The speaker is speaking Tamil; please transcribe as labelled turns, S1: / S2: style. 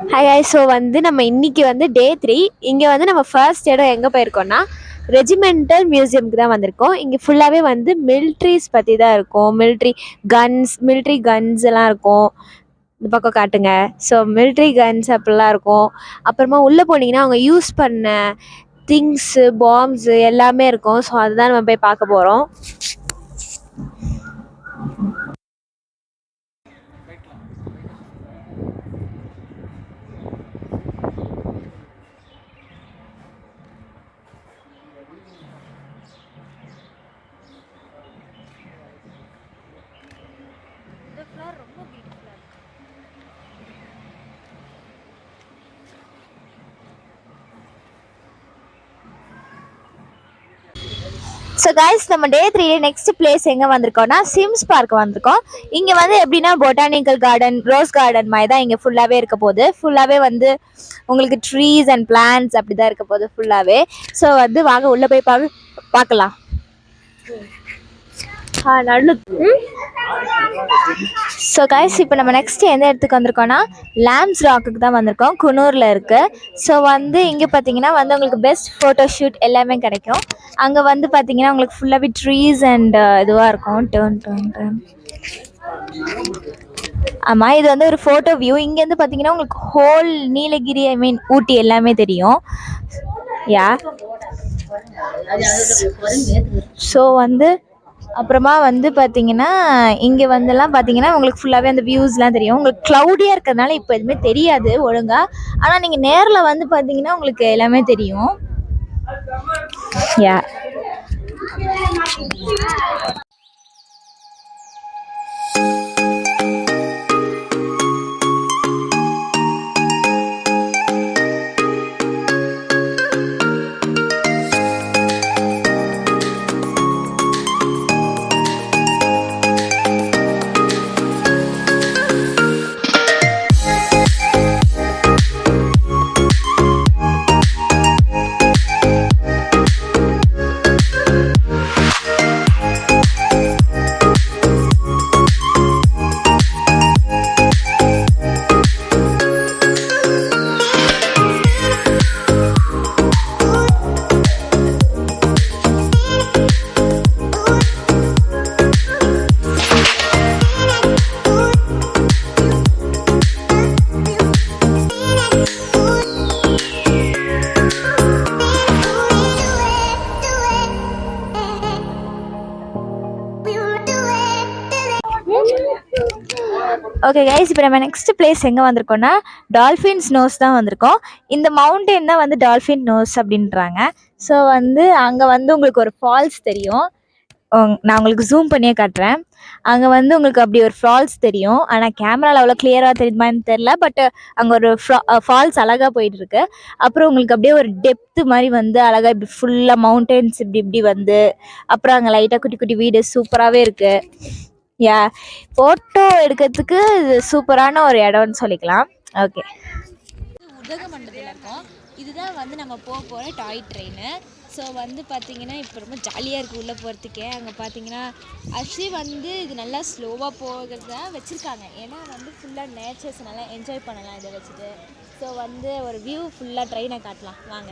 S1: Hi hi. ஸோ வந்து நம்ம இன்னைக்கு வந்து டே 3. இங்கே வந்து நம்ம ஃபர்ஸ்ட் இடம் எங்கே போயிருக்கோம்னா ரெஜிமெண்டல் மியூசியம்க்கு தான் வந்திருக்கோம். இங்கே ஃபுல்லாகவே வந்து மிலிட்ரிஸ் பற்றி தான் இருக்கும். மிலிட்ரி கன்ஸ் எல்லாம் இருக்கும். இந்த பக்கம் காட்டுங்க. ஸோ மிலிட்ரி கன்ஸ் அப்படிலாம் இருக்கும். அப்புறமா உள்ளே போனீங்கன்னா அவங்க யூஸ் பண்ண திங்ஸு, பாம்ஸு எல்லாமே இருக்கும். ஸோ அதுதான் நம்ம போய் பார்க்க போகிறோம். ஸோ கைஸ், நம்ம டே 3 நெக்ஸ்ட் பிளேஸ் எங்கே வந்திருக்கோம்னா சிம்ஸ் பார்க் வந்திருக்கோம். இங்கே வந்து எப்படின்னா பொட்டானிக்கல் கார்டன், ரோஸ் கார்டன் மாதிரி தான் இங்கே ஃபுல்லாகவே இருக்க போகுது. ஃபுல்லாகவே வந்து உங்களுக்கு ட்ரீஸ் அண்ட் பிளான்ட்ஸ் அப்படி தான் இருக்க போகுது ஃபுல்லாகவே. ஸோ வந்து வாங்க உள்ளே போய் பார்க்கலாம். ஸோ கைஸ், இப்போ நம்ம நெக்ஸ்ட் எந்த இடத்துக்கு வந்திருக்கோம்னா லேம்ஸ் ராக்குக்கு தான் வந்திருக்கோம். குன்னூரில் இருக்குது. ஸோ வந்து இங்கே பார்த்தீங்கன்னா வந்து உங்களுக்கு பெஸ்ட் ஃபோட்டோ ஷூட் எல்லாமே கிடைக்கும். அங்கே வந்து பார்த்தீங்கன்னா உங்களுக்கு ஃபுல்லாகவே ட்ரீஸ் அண்ட் இதுவாக இருக்கும். டர்ன் ஆமாம், இது வந்து ஒரு ஃபோட்டோ வியூ. இங்கேருந்து பார்த்தீங்கன்னா உங்களுக்கு ஹோல் நீலகிரி, ஐ மீன் ஊட்டி எல்லாமே தெரியும். யா. ஸோ வந்து அப்புறமா வந்து பார்த்தீங்கன்னா இங்கே வந்துலாம் பார்த்தீங்கன்னா உங்களுக்கு ஃபுல்லாகவே அந்த வியூஸ்லாம் தெரியும். உங்களுக்கு க்ளவுடியாக இருக்கிறதுனால இப்போ எதுவுமே தெரியாது ஒழுங்காக. ஆனால் நீங்கள் நேரில் வந்து பார்த்தீங்கன்னா உங்களுக்கு எல்லாமே தெரியும். யா. ஓகே கைஸ், இப்போ நம்ம நெக்ஸ்ட் பிளேஸ் எங்கே வந்திருக்கோம்னா டால்ஃபின்ஸ் நோஸ் தான் வந்திருக்கோம். இந்த மவுண்டெயின் தான் வந்து டால்ஃபின் நோஸ் அப்படின்றாங்க. ஸோ வந்து அங்கே வந்து உங்களுக்கு ஒரு ஃபால்ஸ் தெரியும். நான் உங்களுக்கு ஜூம் பண்ணியே காட்டுறேன். அங்கே வந்து உங்களுக்கு அப்படி ஒரு ஃபால்ஸ் தெரியும். ஆனால் கேமராவில் அவ்வளோ கிளியராக தெரியுமான்னு தெரில. பட் அங்கே ஒரு ஃபால்ஸ் அழகாக போயிட்டுருக்கு. அப்புறம் உங்களுக்கு அப்படியே ஒரு டெப்த்து மாதிரி வந்து அழகாக இப்படி ஃபுல்லாக மவுண்டெயின்ஸ் இப்படி இப்படி வந்து அப்புறம் அங்கே லைட்டாக குட்டி குட்டி வீடு சூப்பராகவே இருக்குது. யா, ஃபோட்டோ எடுக்கிறதுக்கு இது சூப்பரான ஒரு இடம்னு சொல்லிக்கலாம். ஓகே, உதகமண்டலத்தில் இருக்கோம். இதுதான் வந்து நம்ம போகிற டாய் ட்ரெயின். ஸோ வந்து பார்த்திங்கன்னா இப்போ ரொம்ப ஜாலியாக இருக்குது உள்ளே போகிறதுக்கே. அங்கே பார்த்தீங்கன்னா ஆக்சுவலி வந்து இது நல்லா ஸ்லோவாக போகிறத வச்சுருக்காங்க. ஏன்னா வந்து ஃபுல்லாக நேச்சர்ஸ் நல்லா என்ஜாய் பண்ணலாம் இதை வச்சுட்டு. ஸோ வந்து ஒரு வியூ ஃபுல்லாக ட்ரெயினை காட்டலாம் வாங்க.